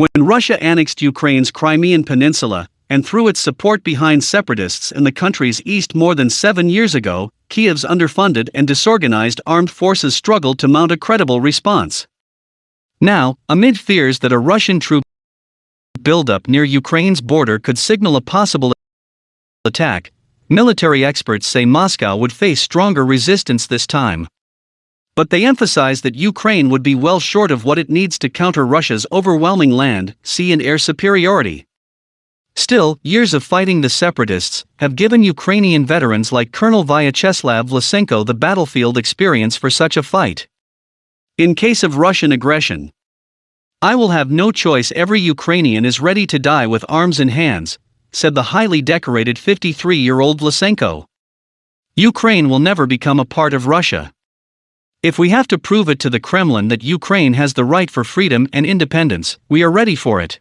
When Russia annexed Ukraine's Crimean Peninsula, and threw its support behind separatists in the country's east more than 7 years ago, Kyiv's underfunded and disorganized armed forces struggled to mount a credible response. Now, amid fears that a Russian troop buildup near Ukraine's border could signal a possible attack, military experts say Moscow would face stronger resistance this time. But they emphasize that Ukraine would be well short of what it needs to counter Russia's overwhelming land, sea and air superiority. Still, years of fighting the separatists have given Ukrainian veterans like Colonel Viacheslav Vlasenko the battlefield experience for such a fight. In case of Russian aggression, "I will have no choice. Every Ukrainian is ready to die with arms in hands," said the highly decorated 53-year-old Vlasenko. Ukraine will never become a part of Russia. If we have to prove it to the Kremlin that Ukraine has the right for freedom and independence, we are ready for it.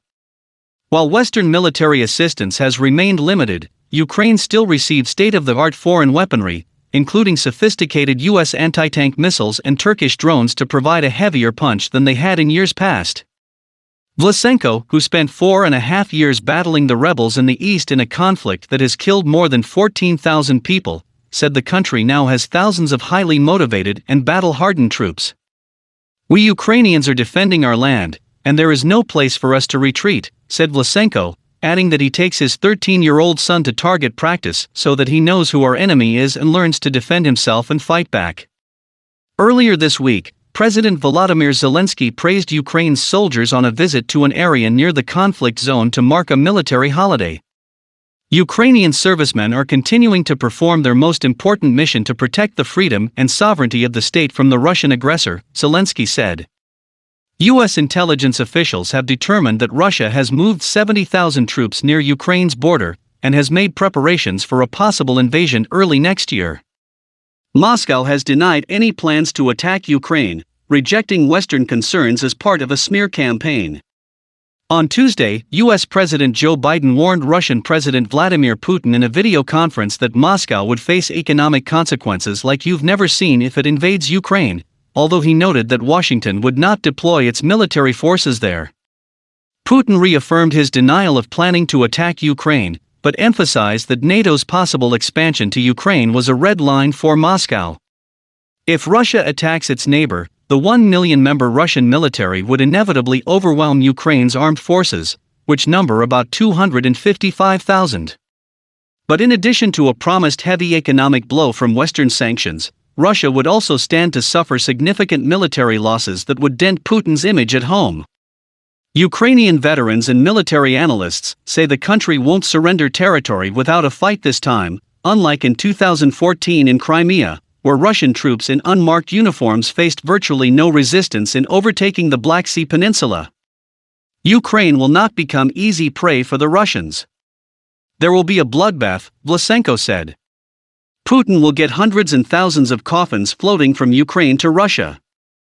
While Western military assistance has remained limited, Ukraine still receives state-of-the-art foreign weaponry, including sophisticated U.S. anti-tank missiles and Turkish drones to provide a heavier punch than they had in years past. Vlasenko, who spent 4.5 years battling the rebels in the east in a conflict that has killed more than 14,000 people, said the country now has thousands of highly motivated and battle-hardened troops. "We Ukrainians are defending our land, and there is no place for us to retreat," said Vlasenko, adding that he takes his 13-year-old son to target practice so that he knows who our enemy is and learns to defend himself and fight back. Earlier this week, President Volodymyr Zelensky praised Ukraine's soldiers on a visit to an area near the conflict zone to mark a military holiday. Ukrainian servicemen are continuing to perform their most important mission to protect the freedom and sovereignty of the state from the Russian aggressor, Zelensky said. U.S. intelligence officials have determined that Russia has moved 70,000 troops near Ukraine's border and has made preparations for a possible invasion early next year. Moscow has denied any plans to attack Ukraine, rejecting Western concerns as part of a smear campaign. On Tuesday, U.S. President Joe Biden warned Russian President Vladimir Putin in a video conference that Moscow would face economic consequences like you've never seen if it invades Ukraine, although he noted that Washington would not deploy its military forces there. Putin reaffirmed his denial of planning to attack Ukraine, but emphasized that NATO's possible expansion to Ukraine was a red line for Moscow. If Russia attacks its neighbor, the 1 million-member Russian military would inevitably overwhelm Ukraine's armed forces, which number about 255,000. But in addition to a promised heavy economic blow from Western sanctions, Russia would also stand to suffer significant military losses that would dent Putin's image at home. Ukrainian veterans and military analysts say the country won't surrender territory without a fight this time, unlike in 2014 in Crimea, where Russian troops in unmarked uniforms faced virtually no resistance in overtaking the Black Sea Peninsula. Ukraine will not become easy prey for the Russians. "There will be a bloodbath," Vlasenko said. "Putin will get hundreds and thousands of coffins floating from Ukraine to Russia.